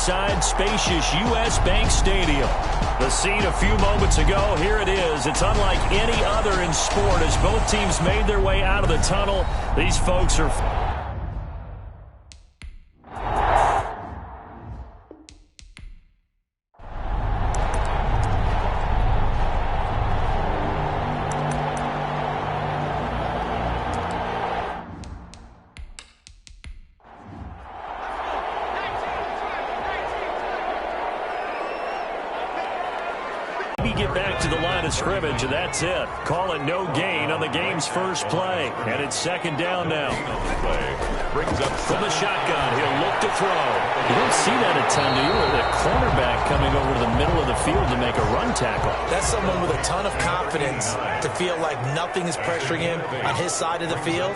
inside spacious U.S. Bank Stadium. The scene a few moments ago, here it is. It's unlike any other in sport as both teams made their way out of the tunnel. These folks are... get back to the line of scrimmage, and that's it. Call it no gain on the game's first play. And it's second down now. Brings up from the shotgun. He'll look to throw. You don't see that a ton, do you? With a cornerback coming over to the middle of the field to make a run tackle. That's someone with a ton of confidence to feel like nothing is pressuring him on his side of the field.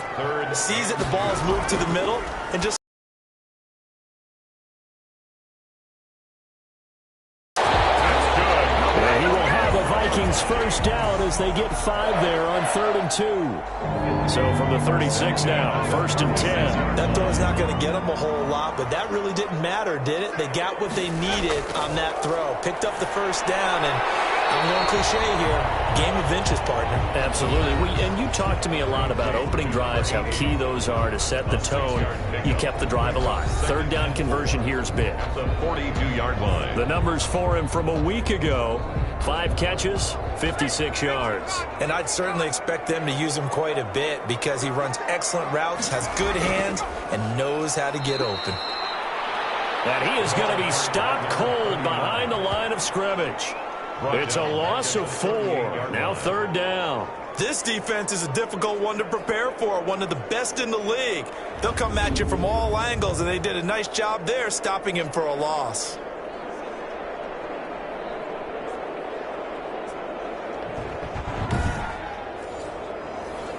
Sees that the ball is moved to the middle and just first down as they get 5 there on 3rd and 2. So from the 36 now, 1st and 10. That throw is not going to get them a whole lot, but that really didn't matter, did it? They got what they needed on that throw. Picked up the first down, and I'm going cliche here. Game of inches, partner. Absolutely. And you talked to me a lot about opening drives, how key those are to set the tone. You kept the drive alive. 3rd down conversion here is big. The 42-yard line. The numbers for him from a week ago. 5 catches, 56 yards. And I'd certainly expect them to use him quite a bit because he runs excellent routes, has good hands, and knows how to get open. And he is going to be stopped cold behind the line of scrimmage. It's a loss of 4. Now 3rd down. This defense is a difficult one to prepare for, one of the best in the league. They'll come at you from all angles, and they did a nice job there stopping him for a loss.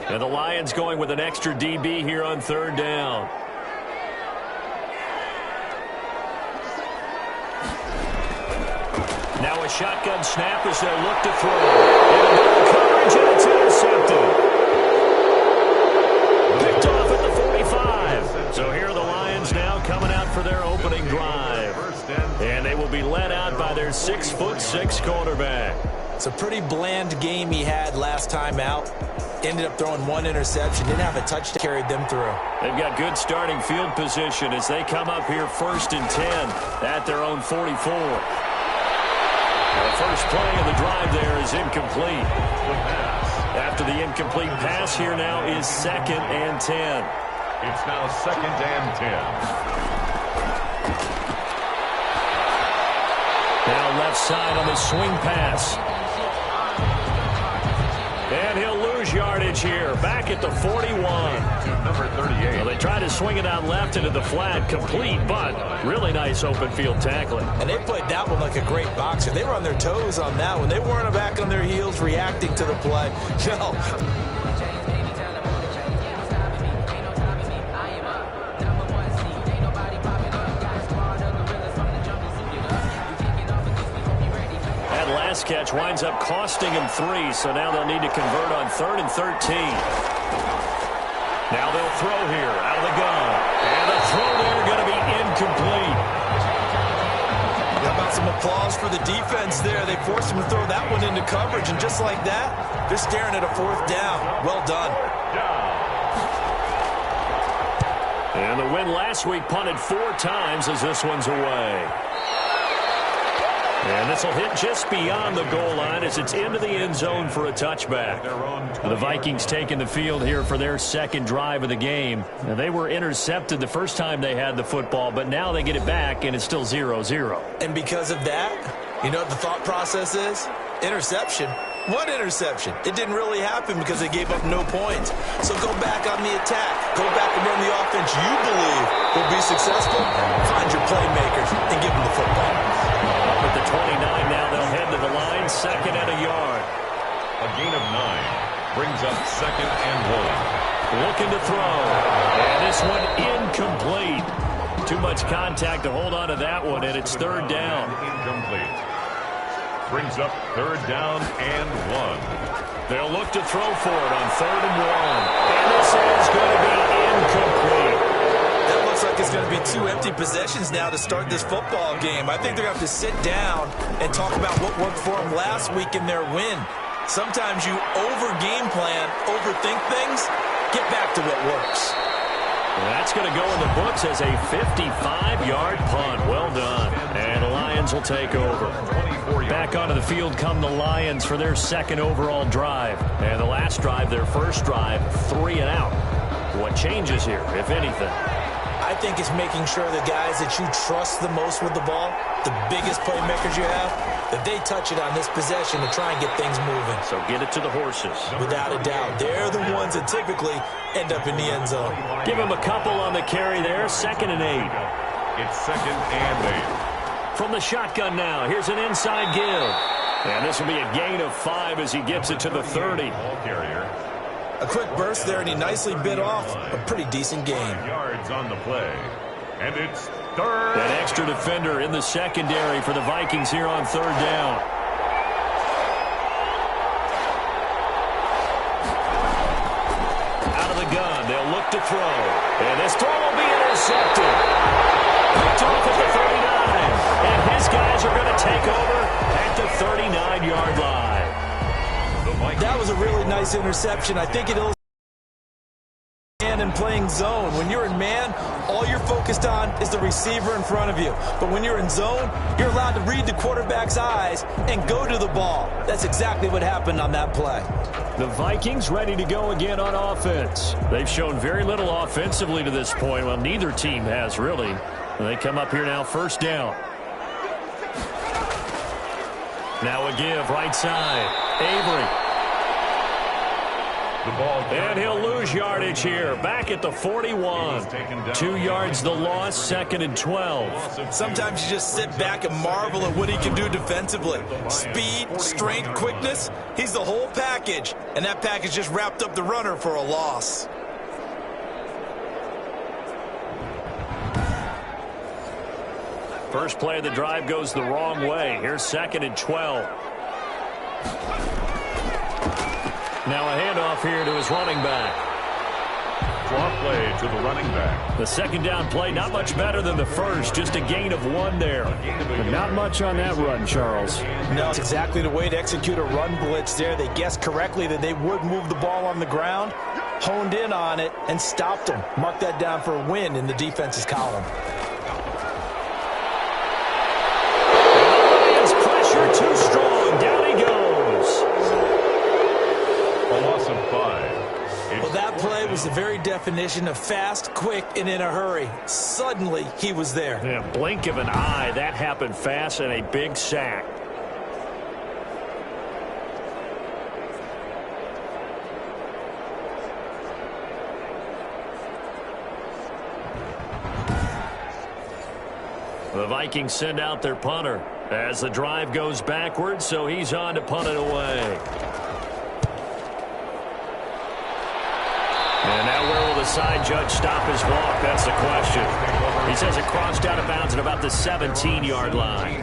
And the Lions going with an extra DB here on 3rd down. Now a shotgun snap as they look to throw. And coverage, and it's intercepted. Picked off at the 45. So here are the Lions now coming out for their opening drive. And they will be led out by their 6'6" quarterback. It's a pretty bland game he had last time out. Ended up throwing 1 interception. Didn't have a touchdown. Carried them through. They've got good starting field position as they come up here 1st and 10 at their own 44. The first play of the drive there is incomplete. After the incomplete pass here now is 2nd and 10. It's now 2nd and 10. Now left side on the swing pass. And he'll lose yardage here. Back at the 41. Number 38. Well, they try to swing it out left into the flat. Complete, but really nice open field tackling. And they played that one like a great boxer. They were on their toes on that one. They weren't back on their heels reacting to the play. No. Last catch winds up costing him 3, so now they'll need to convert on 3rd and 13. Now they'll throw here out of the gun. And the throw there going to be incomplete. How about some applause for the defense there? They forced him to throw that one into coverage, and just like that, they're staring at a 4th down. Well done. And the win last week punted 4 times as this one's away. And this will hit just beyond the goal line as it's into the end zone for a touchback. The Vikings taking the field here for their 2nd drive of the game. And they were intercepted the first time they had the football, but now they get it back, and it's still 0-0. And because of that, you know what the thought process is? Interception. What interception? It didn't really happen because they gave up no points. So go back on the attack. Go back and run the offense you believe will be successful. Find your playmakers and give them the football. At the 29 now, they'll head to the line, 2nd and a yard. A gain of 9 brings up 2nd and 1. Looking to throw. And this one incomplete. Too much contact to hold on to that one, and it's 3rd down. Incomplete. Brings up 3rd down and 1. They'll look to throw for it on 3rd and 1. And this is going to be incomplete. That looks looks like it's going to be 2 empty possessions now to start this football game. I think they're going to have to sit down and talk about what worked for them last week in their win. Sometimes you over-game plan, overthink things, get back to what works. That's going to go in the books as a 55-yard punt. Well done. And the Lions will take over. Back onto the field come the Lions for their second overall drive. And the last drive, their first drive, 3 and out. What changes here, if anything? I think it's making sure the guys that you trust the most with the ball, the biggest playmakers you have, that they touch it on this possession to try and get things moving. So get it to the horses. Without a doubt. They're the ones that typically end up in the end zone. Give them a couple on the carry there. 2nd and 8. It's 2nd and 8. From the shotgun now, here's an inside give. And this will be a gain of 5 as he gets it to the 30. Ball carrier. A quick burst there, and he nicely bit off a pretty decent gain. Yards on the play. And it's 3rd. That extra defender in the secondary for the Vikings here on 3rd down. Out of the gun, they'll look to throw. And this throw will be intercepted. Picked off at the 39. And his guys are going to take over at the 39-yard line. That was a really nice interception. I think it illustrates man and playing zone. When you're in man, all you're focused on is the receiver in front of you. But when you're in zone, you're allowed to read the quarterback's eyes and go to the ball. That's exactly what happened on that play. The Vikings ready to go again on offense. They've shown very little offensively to this point. Well, neither team has really. They come up here now, 1st down. Now a give, right side. Avery. The ball and he'll lose yardage here. Back at the 41. 2 yards the loss, 2nd and 12. Sometimes you just sit back and marvel at what he can do defensively. Speed, strength, quickness. He's the whole package. And that package just wrapped up the runner for a loss. First play of the drive goes the wrong way. Here's 2nd and 12. Now a handoff here to his running back. Draw play to the running back. The 2nd down play, not much better than the first. Just a gain of 1 there. But not much on that run, Charles. No, it's exactly the way to execute a run blitz there. They guessed correctly that they would move the ball on the ground, honed in on it, and stopped them. Mark that down for a win in the defense's column. Lions pressure too strong. Down he goes. A loss of 5. Well, that play was the very definition of fast, quick, and in a hurry. Suddenly, he was there. Yeah, blink of an eye. That happened fast and a big sack. The Vikings send out their punter as the drive goes backwards, so he's on to punt it away. And now where will the side judge stop his walk? That's the question. He says it crossed out of bounds at about the 17-yard line.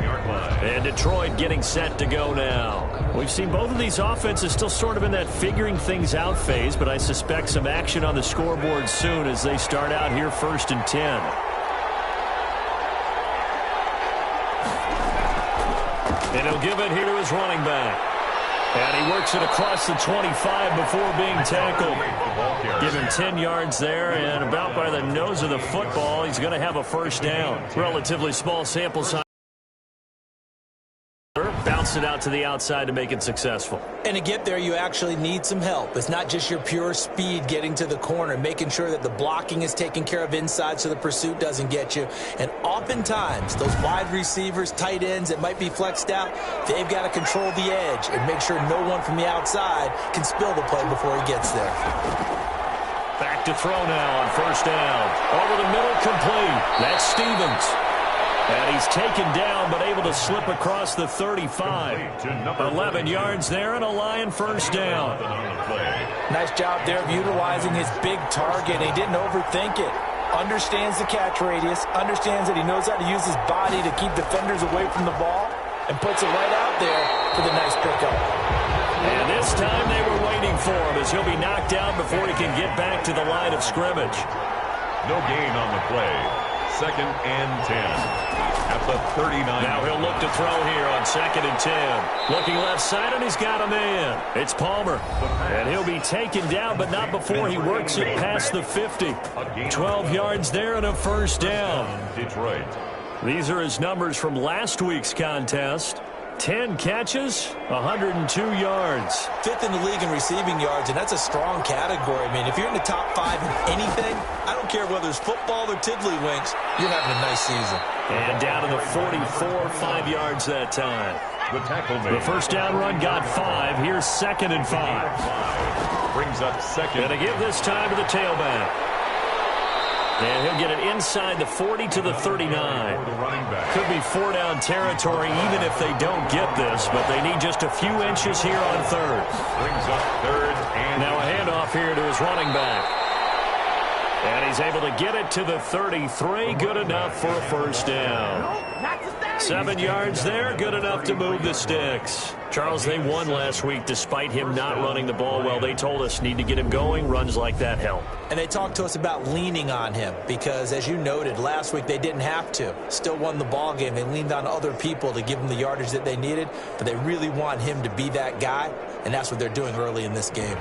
And Detroit getting set to go now. We've seen both of these offenses still sort of in that figuring things out phase, but I suspect some action on the scoreboard soon as they start out here 1st and 10. And he'll give it here to his running back. And he works it across the 25 before being tackled. Give him 10 yards there, and about by the nose of the football, he's going to have a 1st down. Relatively small sample size. Bounce it out to the outside to make it successful. And to get there, you actually need some help. It's not just your pure speed getting to the corner, making sure that the blocking is taken care of inside so the pursuit doesn't get you. And oftentimes, those wide receivers, tight ends that might be flexed out, they've got to control the edge and make sure no one from the outside can spill the play before he gets there. Back to throw now on 1st down. Over the middle, complete. That's Stevens. And he's taken down, but able to slip across the 35. 11 yards there, and a Lion 1st down. Nice job there of utilizing his big target. He didn't overthink it. Understands the catch radius, understands that he knows how to use his body to keep defenders away from the ball, and puts it right out there for the nice pickup. And this time they were waiting for him as he'll be knocked out before he can get back to the line of scrimmage. No gain on the play. 2nd and 10. At the 39. Now he'll look to throw here on 2nd and 10. Looking left side, and he's got a man. It's Palmer. And he'll be taken down, but not before he works it past the 50. 12 yards there and a first down. Detroit. These are his numbers from last week's contest. 10 catches, 102 yards. 5th in the league in receiving yards, and that's a strong category. I mean, if you're in the top 5 in anything, I don't care whether it's football or tiddlywinks, you're having a nice season. And down to the 44, 5 yards that time. The tackle made. The first down run got 5. Here's 2nd and 5. Brings up 2nd. And to give this time to the tailback. And he'll get it inside the 40 to the 39. Could be 4-down territory even if they don't get this, but they need just a few inches here on 3rd. Brings up 3rd and now a handoff here to his running back. And he's able to get it to the 33. Good enough for a first down. 7 yards there. Good enough to move the sticks. Charles, they won last week despite him not running the ball well. They told us need to get him going. Runs like that help. And they talked to us about leaning on him because, as you noted, last week they didn't have to. Still won the ball game. They leaned on other people to give them the yardage that they needed, but they really want him to be that guy, and that's what they're doing early in this game.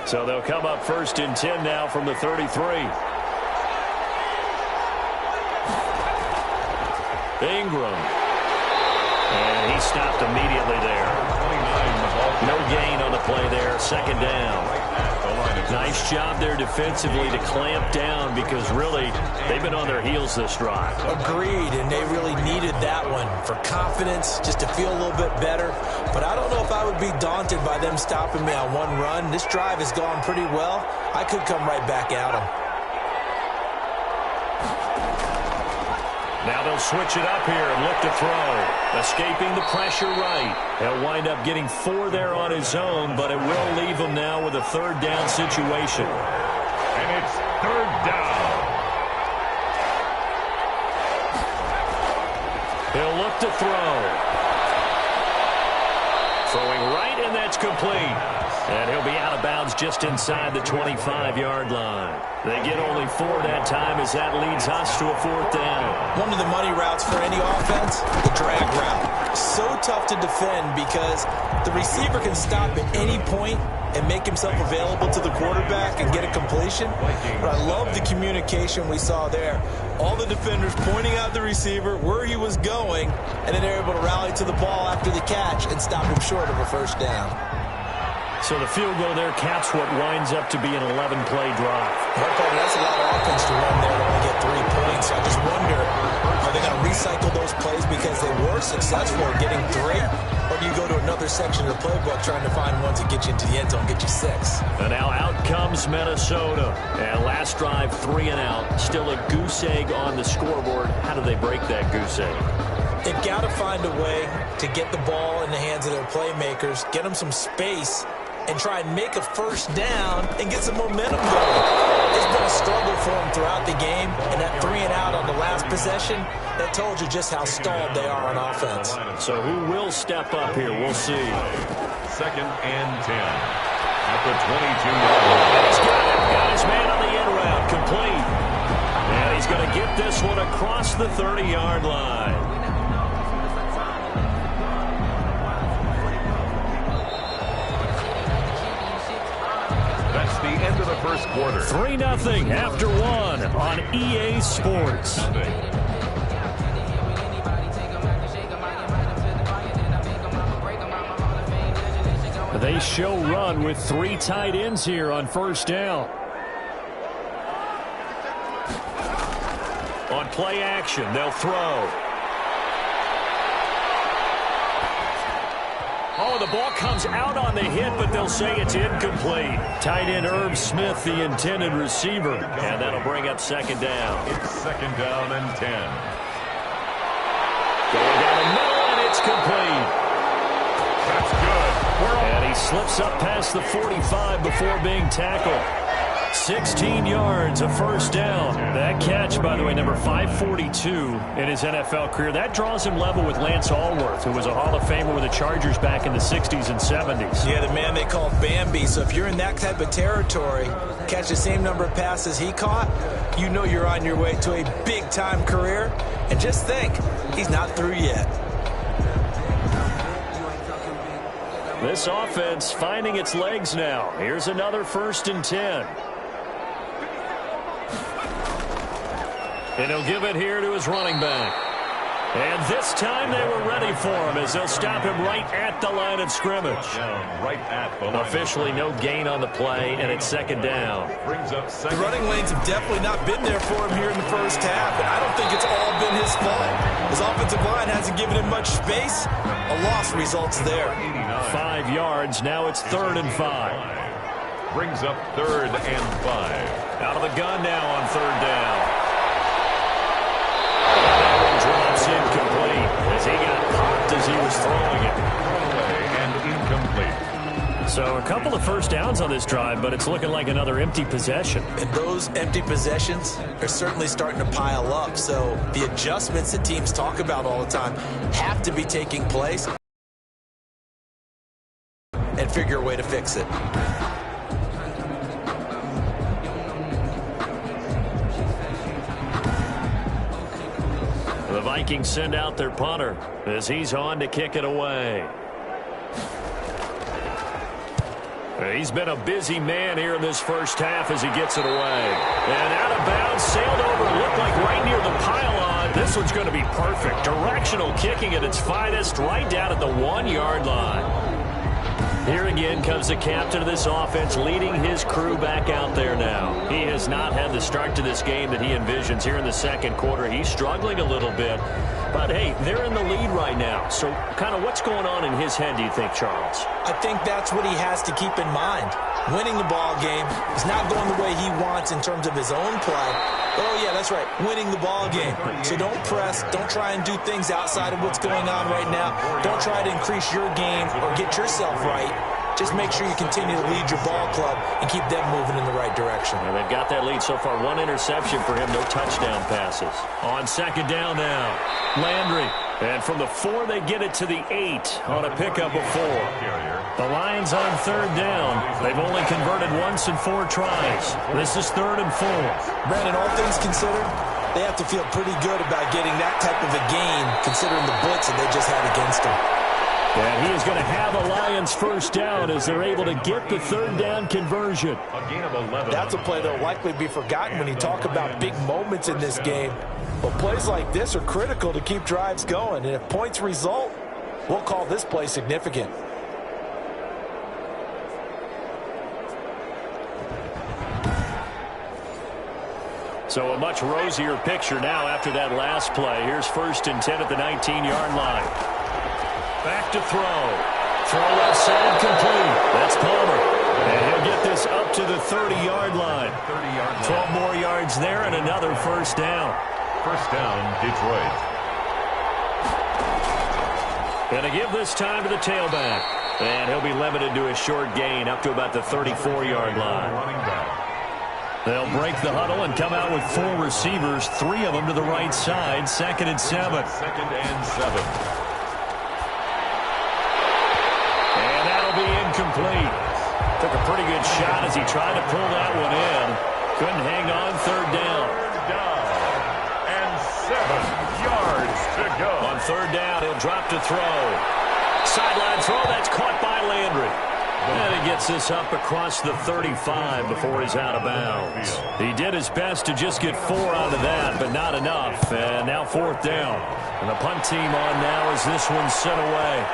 So they'll come up 1st and 10 now from the 33. Ingram. And he stopped immediately there. No gain on the play there. 2nd down. Nice job there defensively to clamp down because really they've been on their heels this drive. Agreed, and they really needed that one for confidence, just to feel a little bit better. But I don't know if I would be daunted by them stopping me on one run. This drive has gone pretty well. I could come right back at them. Now they'll switch it up here and look to throw. Escaping the pressure right. He'll wind up getting 4 there on his own, but it will leave him now with a 3rd down situation. And it's 3rd down. He'll look to throw. Throwing right, and that's complete. And he'll be out of bounds just inside the 25-yard line. They get only 4 that time as that leads us to a 4th down. One of the money routes for any offense, the drag route. So tough to defend because the receiver can stop at any point and make himself available to the quarterback and get a completion. But I love the communication we saw there. All the defenders pointing out the receiver, where he was going, and then they're able to rally to the ball after the catch and stop him short of a first down. So the field goal there caps what winds up to be an 11-play drive. That's a lot of offense to run there to only get 3 points. I just wonder, are they going to recycle those plays because they were successful at getting 3? Or do you go to another section of the playbook trying to find ones that get you into the end zone, get you 6? And now out comes Minnesota. And last drive, 3 and out. Still a goose egg on the scoreboard. How do they break that goose egg? They've got to find a way to get the ball in the hands of their playmakers, get them some space, and try and make a first down and get some momentum going. It's been a struggle for them throughout the game, and that 3 and out on the last possession, that told you just how stalled they are on offense. So who will step up here? We'll see. 2nd and 10 at the 22-yard line. He's got his man on the end route, complete. And he's going to get this one across the 30-yard line. That's the end of the first quarter. 3-0 after 1 on EA Sports. They show run with 3 tight ends here on first down. On play action, they'll throw. Oh, the ball comes out on the hit, but they'll say it's incomplete. Tight end Irv Smith, the intended receiver. And that'll bring up 2nd down. It's 2nd down and 10. Going down the middle, and it's complete. That's good. And he slips up past the 45 before being tackled. 16 yards, a first down. That catch, by the way, number 542 in his NFL career. That draws him level with Lance Allworth, who was a Hall of Famer with the Chargers back in the 60s and 70s. Yeah, the man they call Bambi. So if you're in that type of territory, catch the same number of passes he caught, you know you're on your way to a big-time career. And just think, he's not through yet. This offense finding its legs now. Here's another 1st and 10. And he'll give it here to his running back. And this time they were ready for him as they'll stop him right at the line of scrimmage. Right at the line. Officially no gain on the play, and it's 2nd down. Brings up The running lanes have definitely not been there for him here in the first half, and I don't think it's all been his fault. His offensive line hasn't given him much space. A loss results there. 5 yards. Now it's 3rd and 5. Brings up 3rd and 5. Out of the gun now on 3rd down. Drops incomplete as he got popped as he was throwing it. And incomplete. So a couple of first downs on this drive, but it's looking like another empty possession. And those empty possessions are certainly starting to pile up. So the adjustments that teams talk about all the time have to be taking place and figure a way to fix it. The Vikings send out their punter as he's on to kick it away. He's been a busy man here in this first half as he gets it away. And out of bounds, sailed over, looked like right near the pylon. This one's going to be perfect. Directional kicking at its finest, right down at the 1-yard line. Here again comes the captain of this offense, leading his crew back out there now. He has not had the start to this game that he envisions here in the 2nd quarter. He's struggling a little bit. But, hey, they're in the lead right now. So kind of what's going on in his head, do you think, Charles? I think that's what he has to keep in mind. Winning the ball game is not going the way he wants in terms of his own play. Oh, yeah, that's right, winning the ball game. So don't press. Don't try and do things outside of what's going on right now. Don't try to increase your game or get yourself right. Just make sure you continue to lead your ball club and keep them moving in the right direction. And they've got that lead so far. 1 interception for him, no touchdown passes. On 2nd down now, Landry. And from the 4, they get it to the 8 on a pickup of 4. The Lions on 3rd down. They've only converted once in 4 tries. This is 3rd and 4. Brandon, all things considered, they have to feel pretty good about getting that type of a gain considering the blitz that they just had against them. And he is going to have a Lions first down as they're able to get the 3rd down conversion. A gain of 11. That's a play that will likely be forgotten when you talk about big moments in this game. But plays like this are critical to keep drives going. And if points result, we'll call this play significant. So a much rosier picture now after that last play. Here's 1st and 10 at the 19-yard line. Back to throw. Throw left side complete. That's Palmer. And he'll get this up to the 30-yard line. 12 more yards there and another first down. First down, Detroit. Going to give this time to the tailback. And he'll be limited to a short gain up to about the 34-yard line. Running back. They'll break the huddle and come out with 4 receivers, 3 of them to the right side. 2nd and 7. 2nd and 7. Incomplete. Took a pretty good shot as he tried to pull that one in. Couldn't hang on. 3rd down. And 7 yards to go. On 3rd down, he'll drop to throw. Sideline throw. That's caught by Landry. And he gets this up across the 35 before he's out of bounds. He did his best to just get 4 out of that, but not enough. And now 4th down. And the punt team on now as this one's sent away.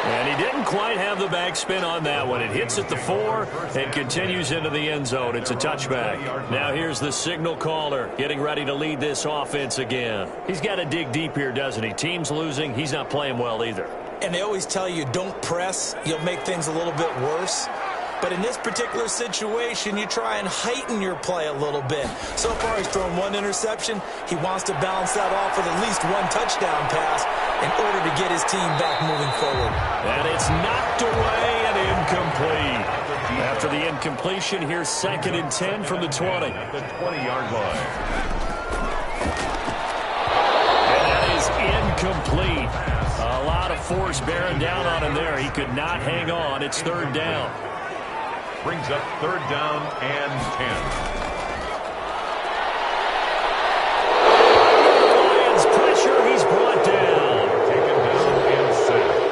And he didn't quite have the backspin on that one. It hits at the 4 and continues into the end zone. It's a touchback. Now here's the signal caller getting ready to lead this offense again. He's got to dig deep here, doesn't he? Team's losing. He's not playing well either. And they always tell you don't press. You'll make things a little bit worse. But in this particular situation, you try and heighten your play a little bit. So far, he's thrown one interception. He wants to balance that off with at least one touchdown pass in order to get his team back moving forward. And it's knocked away and incomplete. After the incompletion, here's 2nd and 10 from the 20. At the 20-yard line. And that is incomplete. A lot of force bearing down on him there. He could not hang on. It's 3rd down. Brings up 3rd down and 10. Lions pressure. He's brought down. Taken down and sacked.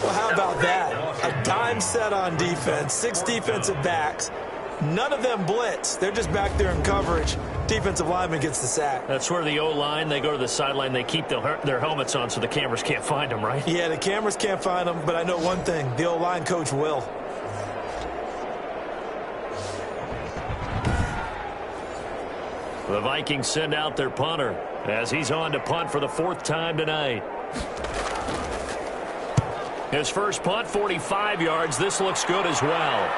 Well, how about that? A dime set on defense, 6 defensive backs. None of them blitz. They're just back there in coverage. Defensive lineman gets the sack. That's where the O-line, they go to the sideline, they keep their helmets on so the cameras can't find them, right? Yeah, the cameras can't find them, but I know one thing. The O-line coach will. The Vikings send out their punter as he's on to punt for the 4th time tonight. His first punt, 45 yards. This looks good as well.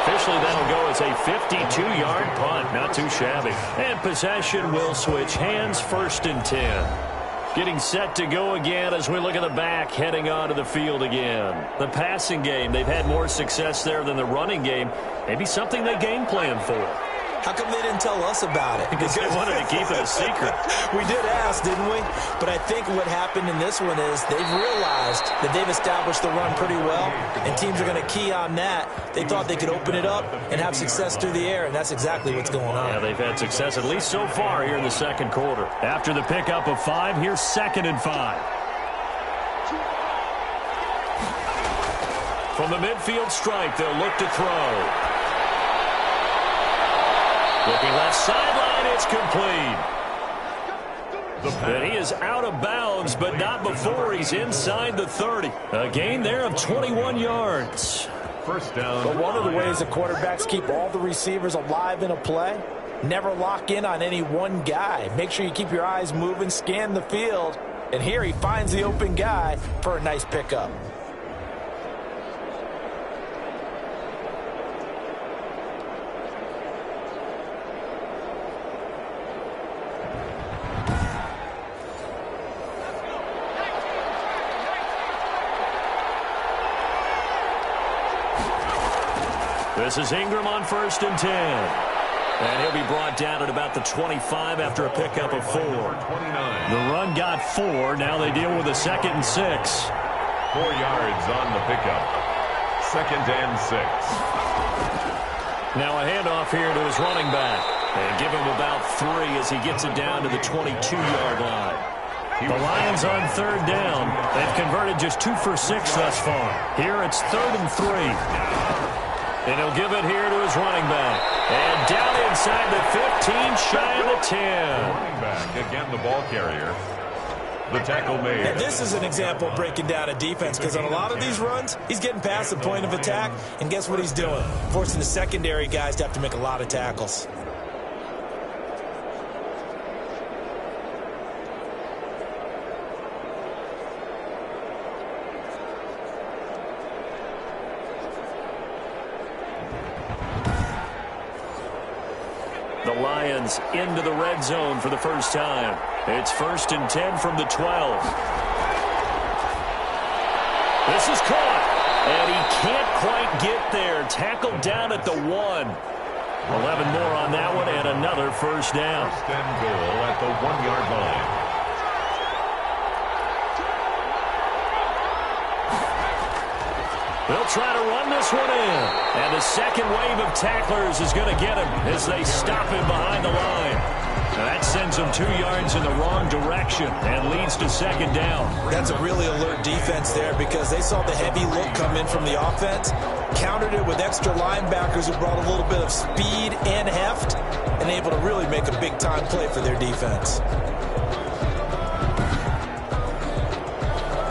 Officially, that'll go as a 52-yard punt. Not too shabby. And possession will switch hands, 1st and 10. Getting set to go again as we look at the back, heading onto the field again. The passing game, they've had more success there than the running game. Maybe something they game plan for. How come they didn't tell us about it? Because they wanted to keep it a secret. We did ask, didn't we? But I think what happened in this one is they've realized that they've established the run pretty well, and teams are going to key on that. They thought they could open it up and have success through the air, and that's exactly what's going on. Yeah, they've had success at least so far here in the 2nd quarter. After the pickup of 5, here's 2nd and 5. From the midfield stripe, they'll look to throw. Looking left sideline, it's complete. And he is out of bounds, but not before he's inside the 30. A gain there of 21 yards. 1st down. But one of the ways the quarterbacks keep all the receivers alive in a play, never lock in on any one guy. Make sure you keep your eyes moving, scan the field. And here he finds the open guy for a nice pickup. This is Ingram on 1st and 10. And he'll be brought down at about the 25 after a pickup of 4. 29. The run got 4. Now they deal with a 2nd and 6. 4 yards on the pickup. 2nd and 6. Now a handoff here to his running back. And give him about 3 as he gets it down to the 22-yard line. The Lions on 3rd down. They've converted just 2 for 6 thus far. Here it's 3rd and 3. And he'll give it here to his running back. And down inside the 15, shy of the 10. Running back, again the ball carrier. The tackle made. And this is an example of breaking down a defense, because on a lot of these runs, he's getting past the point of attack, and guess what he's doing? Forcing the secondary guys to have to make a lot of tackles. The Lions into the red zone for the first time. It's 1st and 10 from the 12. This is caught, and he can't quite get there. Tackled down at the 1. 11 more on that one, and another 1st down. 1st and goal at the 1-yard line. They'll try to run this one in. And the second wave of tacklers is going to get him as they stop him behind the line. Now that sends them 2 yards in the wrong direction and leads to 2nd down. That's a really alert defense there, because they saw the heavy look come in from the offense, countered it with extra linebackers who brought a little bit of speed and heft, and able to really make a big-time play for their defense.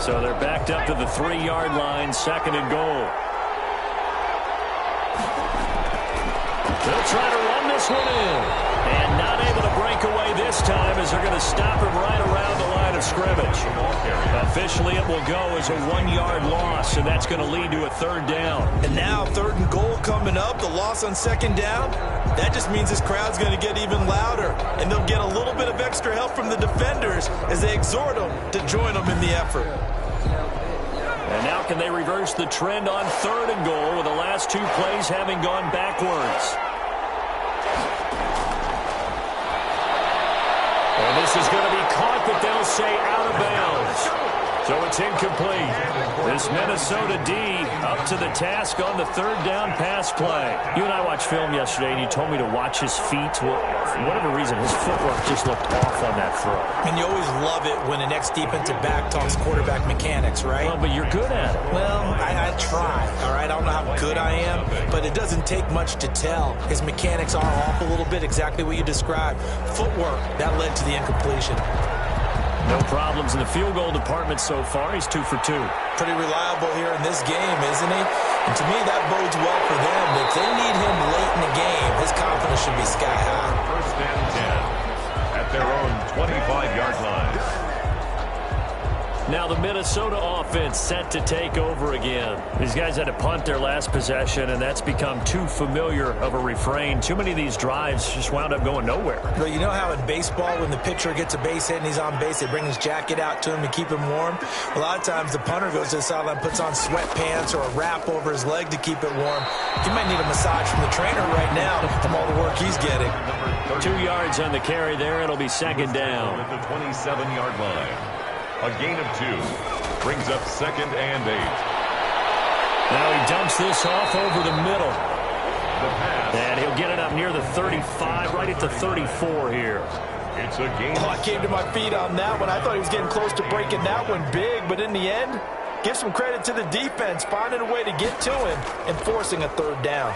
So they're backed up to the 3-yard line, 2nd and goal. They'll try to run this one in. And not able to break away this time as they're going to stop him right around the line of scrimmage. Officially, it will go as a 1-yard loss, and that's going to lead to a third down. And now 3rd and goal coming up, the loss on 2nd down. That just means this crowd's going to get even louder, and they'll get a little bit of extra help from the defenders as they exhort them to join them in the effort. And now can they reverse the trend on 3rd and goal with the last 2 plays having gone backwards? And this is going to be caught, but they'll say out of bounds. So it's incomplete. This Minnesota D up to the task on the 3rd down pass play. You and I watched film yesterday, and you told me to watch his feet. Well, for whatever reason, his footwork just looked off on that throw. And you always love it when an ex-defensive back talks quarterback mechanics, right? Well, but you're good at it. Well, I try, all right? I don't know how good I am, but it doesn't take much to tell. His mechanics are off a little bit, exactly what you described. Footwork, that led to the incompletion. No problems in the field goal department so far. He's 2 for 2. Pretty reliable here in this game, isn't he? And to me, that bodes well for them. If they need him late in the game, his confidence should be sky high. 1st and 10 at their own 25-yard line. Now the Minnesota offense set to take over again. These guys had to punt their last possession, and that's become too familiar of a refrain. Too many of these drives just wound up going nowhere. Well, you know how in baseball, when the pitcher gets a base hit and he's on base, they bring his jacket out to him to keep him warm? A lot of times the punter goes to the sideline, puts on sweatpants or a wrap over his leg to keep it warm. He might need a massage from the trainer right now from all the work he's getting. 2 yards on the carry there. It'll be 2nd down. At the 27-yard line. A gain of 2 brings up 2nd and 8. Now he dumps this off over the middle. The pass. And he'll get it up near the 35, right at the 34 here. It's a gain. Oh, I came to my feet on that one. I thought he was getting close to breaking that one big, but in the end, give some credit to the defense, finding a way to get to him and forcing a 3rd down.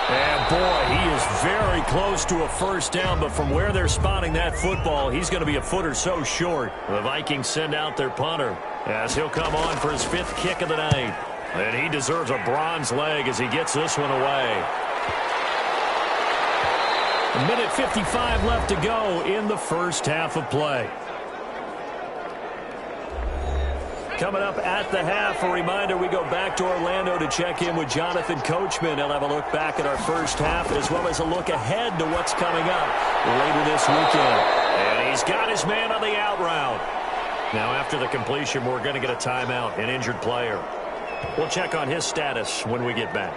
And boy, he is very close to a 1st down, but from where they're spotting that football, he's going to be a foot or so short. The Vikings send out their punter as he'll come on for his 5th kick of the night. And he deserves a bronze leg as he gets this one away. 1:55 left to go in the 1st half of play. Coming up at the half, a reminder, we go back to Orlando to check in with Jonathan Coachman. He'll have a look back at our 1st half as well as a look ahead to what's coming up later this weekend. And he's got his man on the out route. Now after the completion, we're going to get a timeout, an injured player. We'll check on his status when we get back.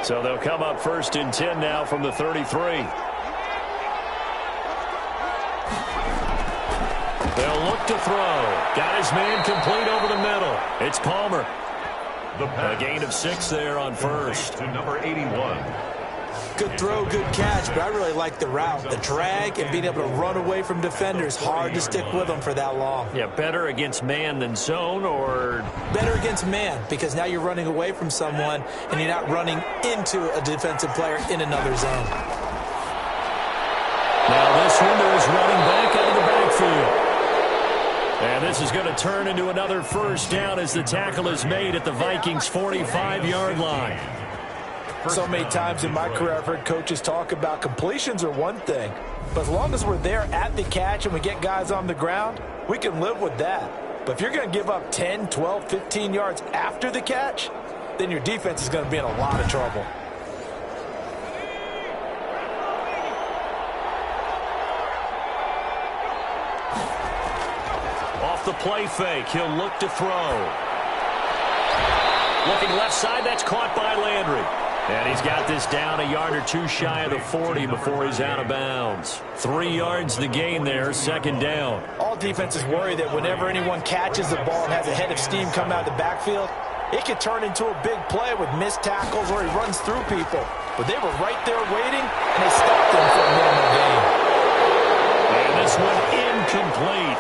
So they'll come up 1st and 10 now from the 33. They'll look to throw. Got his man complete over the middle. It's Palmer. A gain of 6 there on 1st. To number 81. Good throw, good catch, but I really like the route. The drag and being able to run away from defenders. Hard to stick with them for that long. Yeah, better against man than zone, or? Better against man, because now you're running away from someone and you're not running into a defensive player in another zone. Now this one is running back out of the backfield. And this is going to turn into another 1st down as the tackle is made at the Vikings' 45-yard line. So many times in my career I've heard coaches talk about completions are one thing, but as long as we're there at the catch and we get guys on the ground, we can live with that. But if you're going to give up 10, 12, 15 yards after the catch, then your defense is going to be in a lot of trouble. Off the play fake, he'll look to throw. Looking left side, that's caught by Landry. And he's got this down a yard or 2 shy of the 40 before he's out of bounds. 3 yards the gain there, 2nd down. All defenses worry that whenever anyone catches the ball and has a head of steam come out of the backfield, it could turn into a big play with missed tackles or he runs through people. But they were right there waiting, and they stopped him for a minimal gain. And this one incomplete.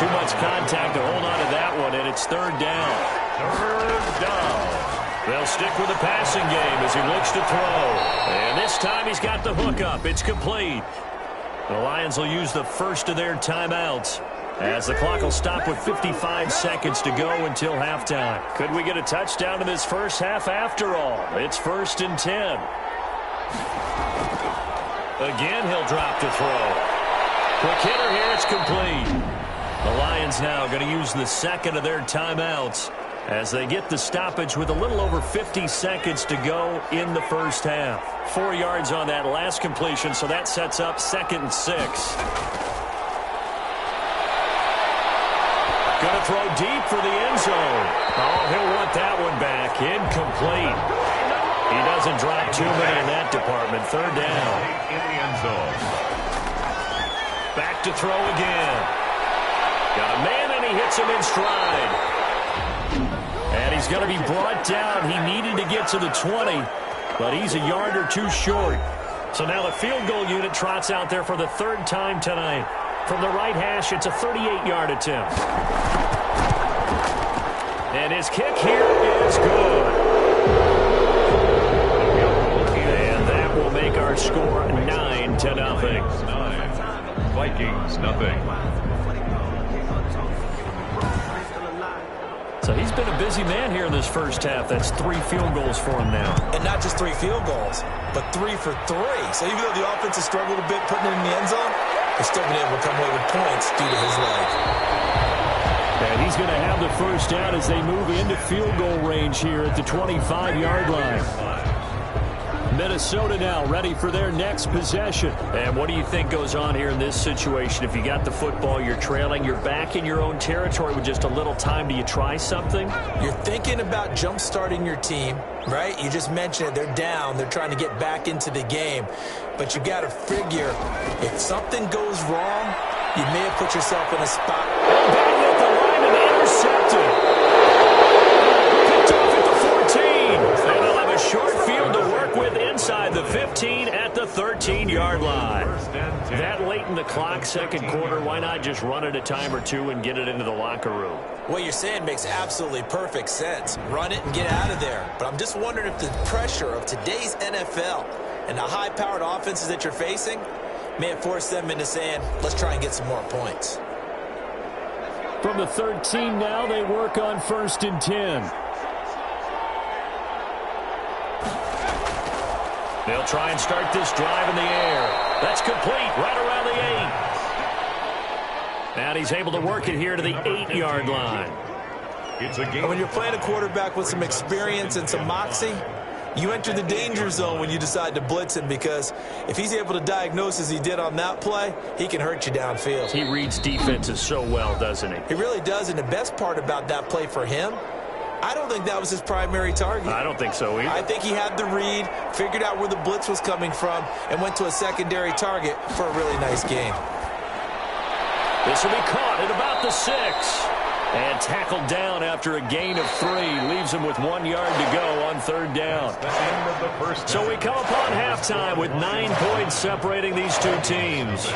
Too much contact to hold on to that one, and it's 3rd down. 3rd down. They'll stick with the passing game as he looks to throw. And this time he's got the hook up. It's complete. The Lions will use the first of their timeouts, as the clock will stop with 55 seconds to go until halftime. Could we get a touchdown in this first half after all? It's 1st and 10. Again, he'll drop to throw. Quick hitter here, it's complete. The Lions now going to use the second of their timeouts as they get the stoppage with a little over 50 seconds to go in the first half. 4 yards on that last completion, so that sets up 2nd and 6. Going to throw deep for the end zone. Oh, he'll want that one back. Incomplete. He doesn't drop too many in that department. 3rd down. In the end zone. Back to throw again. Got a man, and he hits him in stride. And he's going to be brought down. He needed to get to the 20, but he's a yard or 2 short. So now the field goal unit trots out there for the 3rd time tonight. From the right hash, it's a 38-yard attempt. And his kick here is good. And that will make our score 9-0. Vikings, nothing. So he's been a busy man here in this first half. That's 3 field goals for him now. And not just 3 field goals, but 3 for 3. So even though the offense has struggled a bit putting it in the end zone, they've still been able to come away with points due to his leg. And he's going to have the first down as they move into field goal range here at the 25-yard line. Minnesota now ready for their next possession. And what do you think goes on here in this situation? If you got the football, you're trailing, you're back in your own territory with just a little time. Do you try something? You're thinking about jump-starting your team, right? You just mentioned it. They're down. They're trying to get back into the game. But you got to figure, if something goes wrong, you may have put yourself in a spot. Back at the line and intercepted. Picked off at the 14. And they'll have a short field to work with inside the 15 at the 13-yard line. That late in the clock, 2nd quarter, why not just run it a time or 2 and get it into the locker room? What you're saying makes absolutely perfect sense. Run it and get out of there. But I'm just wondering if the pressure of today's NFL and the high-powered offenses that you're facing may have forced them into saying, let's try and get some more points. From the 13 now, they work on 1st and 10. They'll try and start this drive in the air. That's complete right around the 8. And he's able to work it here to the 8-yard line. It's a game. And when you're playing a quarterback with some experience and some moxie, you enter the danger zone when you decide to blitz him, because if he's able to diagnose as he did on that play, he can hurt you downfield. He reads defenses so well, doesn't he? He really does, and the best part about that play for him, I don't think that was his primary target. I don't think so either. I think he had the read, figured out where the blitz was coming from, and went to a secondary target for a really nice game. This will be caught at about the 6. And tackled down after a gain of 3. Leaves him with 1 yard to go on 3rd down. So we come upon halftime with 9 points separating these two teams.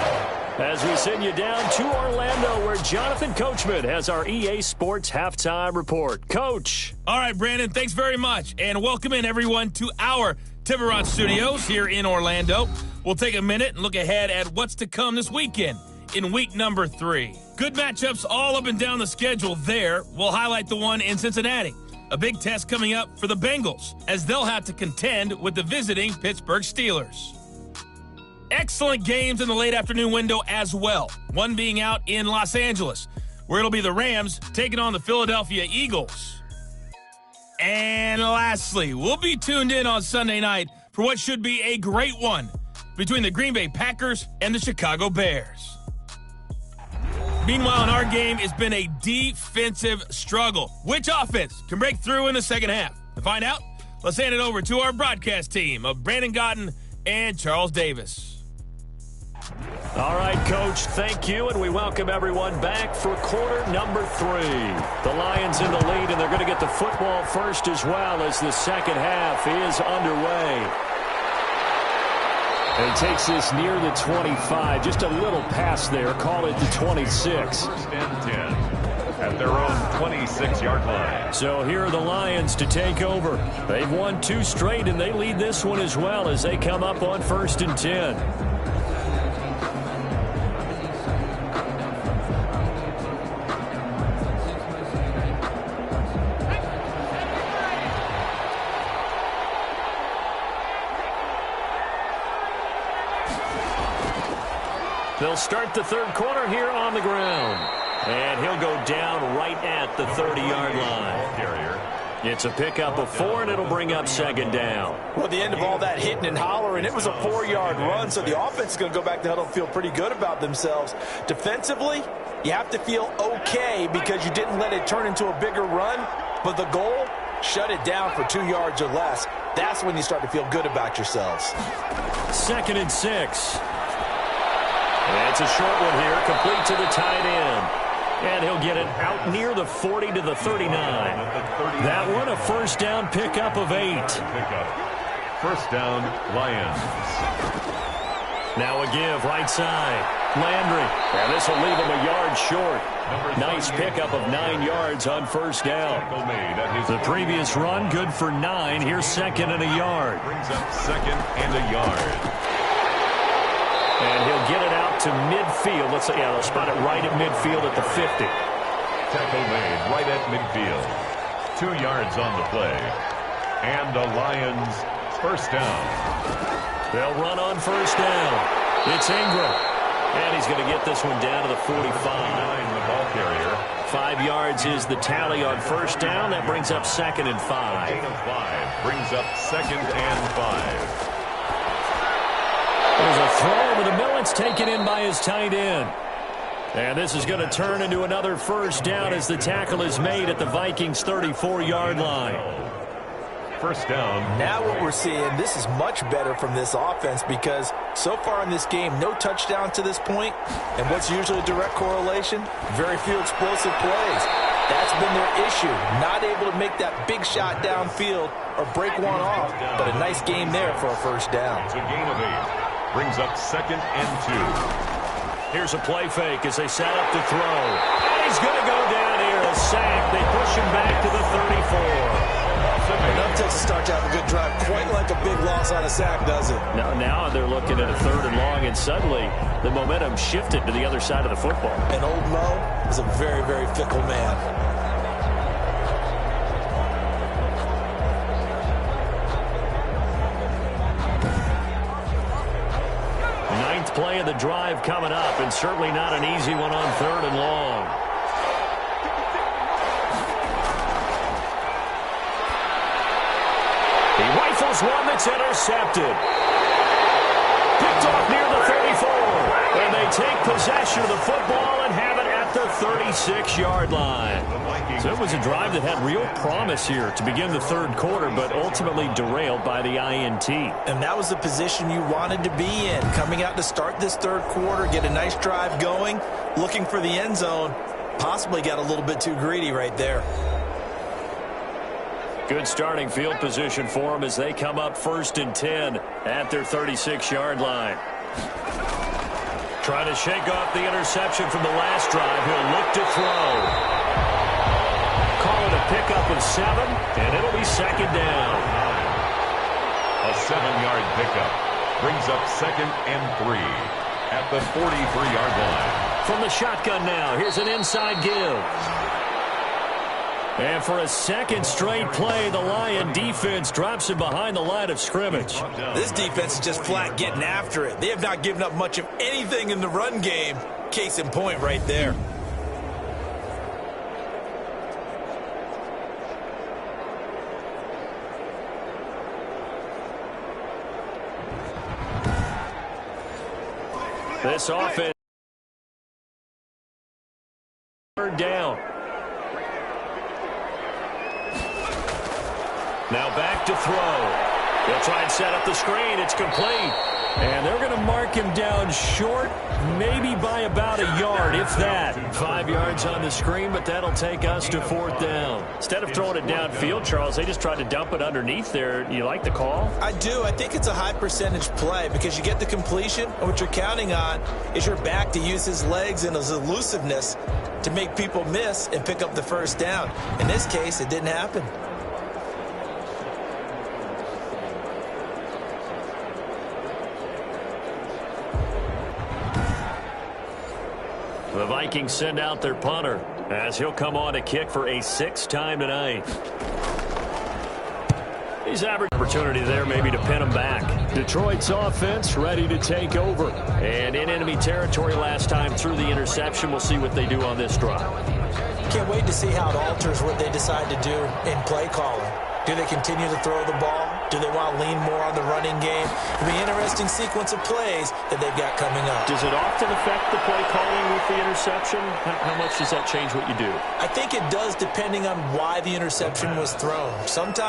As we send you down to Orlando, where Jonathan Coachman has our EA Sports Halftime Report. Coach. All right, Brandon, thanks very much. And welcome in, everyone, to our Tiburon Studios here in Orlando. We'll take a minute and look ahead at what's to come this weekend in week number 3. Good matchups all up and down the schedule there. We'll highlight the one in Cincinnati. A big test coming up for the Bengals, as they'll have to contend with the visiting Pittsburgh Steelers. Excellent games in the late afternoon window as well. One being out in Los Angeles, where it'll be the Rams taking on the Philadelphia Eagles. And lastly, we'll be tuned in on Sunday night for what should be a great one between the Green Bay Packers and the Chicago Bears. Meanwhile, in our game, it's been a defensive struggle. Which offense can break through in the second half? To find out, let's hand it over to our broadcast team of Brandon Gotten and Charles Davis. All right, Coach, thank you, and we welcome everyone back for quarter number 3. The Lions in the lead, and they're going to get the football first as well as the second half is underway. And he takes this near the 25, just a little pass there, call it the 26. 1st and 10 at their own 26-yard line. So here are the Lions to take over. They've won 2 straight, and they lead this one as well as they come up on 1st and 10. They'll start the third quarter here on the ground. And he'll go down right at the 30-yard line. Carrier. It's a pickup of 4, and it'll bring up second down. Well, at the end of all that hitting and hollering, it was a 4-yard run, so the offense is going to go back to the huddle and feel pretty good about themselves. Defensively, you have to feel okay because you didn't let it turn into a bigger run, but the goal, shut it down for 2 yards or less. That's when you start to feel good about yourselves. 2nd and 6. And it's a short one here, complete to the tight end. And he'll get it out near the 40 to the 39. That one a first down pickup of 8. First down, Lions. Now a give, right side. Landry. And this will leave him a yard short. Nice pickup of 9 yards on first down. The previous run, good for 9. Here's 2nd and a yard. Brings up 2nd and a yard. And he'll get it out to midfield. Let's say, yeah, they'll spot it right at midfield at the 50. Tackle made right at midfield. 2 yards on the play. And the Lions first down. They'll run on first down. It's Ingram. And he's going to get this one down to the 45. The ball carrier. 5 yards is the tally on first down. That brings up 2nd and 5. Gain of 5 brings up 2nd and 5. There's a throw over the middle. It's taken in by his tight end. And this is going to turn into another first down as the tackle is made at the Vikings' 34-yard line. First down. Now what we're seeing, this is much better from this offense because so far in this game, no touchdown to this point. And what's usually a direct correlation? Very few explosive plays. That's been their issue. Not able to make that big shot downfield or break one off. But a nice game there for a first down. It's a gain of 8. Brings up 2nd and 2. Here's a play fake as they set up to throw. And he's going to go down here. A sack. They push him back to the 34. Enough to start to have a good drive. Quite like a big loss on a sack, does it? Now they're looking at a 3rd and long, and suddenly the momentum shifted to the other side of the football. And old Mo is a very, very fickle man. Ninth play of the drive coming up, and certainly not an easy one on 3rd and long. He rifles one that's intercepted. Picked off near the 34. And they take possession of the football and have it at the 36-yard line. So it was a drive that had real promise here to begin the 3rd quarter, but ultimately derailed by the INT. And that was the position you wanted to be in. Coming out to start this 3rd quarter, get a nice drive going, looking for the end zone. Possibly got a little bit too greedy right there. Good starting field position for them as they come up 1st and 10 at their 36-yard line. Trying to shake off the interception from the last drive. He'll look to throw. Call it a pickup of 7, and it'll be 2nd down. A 7-yard pickup brings up 2nd and 3 at the 43-yard line. From the shotgun now, here's an inside give. And for a 2nd straight play, the Lion defense drops him behind the line of scrimmage. This defense is just flat getting after it. They have not given up much of anything in the run game. Case in point right there. This offense 3rd down. Now back to throw. They'll try and set up the screen. It's complete. And they're going to mark him down short, maybe by about a yard, if that. 5 yards on the screen, but that'll take us to 4th down. Instead of throwing it downfield, Charles, they just tried to dump it underneath there. You like the call? I do. I think it's a high percentage play because you get the completion, and what you're counting on is your back to use his legs and his elusiveness to make people miss and pick up the first down. In this case, it didn't happen. The Vikings send out their punter as he'll come on to kick for a 6th time tonight. He's average opportunity there maybe to pin him back. Detroit's offense ready to take over. And in enemy territory last time through the interception. We'll see what they do on this drive. Can't wait to see how it alters what they decide to do in play calling. Do they continue to throw the ball? Do they want to lean more on the running game? It'll be an interesting sequence of plays that they've got coming up. Does it often affect the play calling with the interception? How much does that change what you do? I think it does depending on why the interception was thrown. Sometimes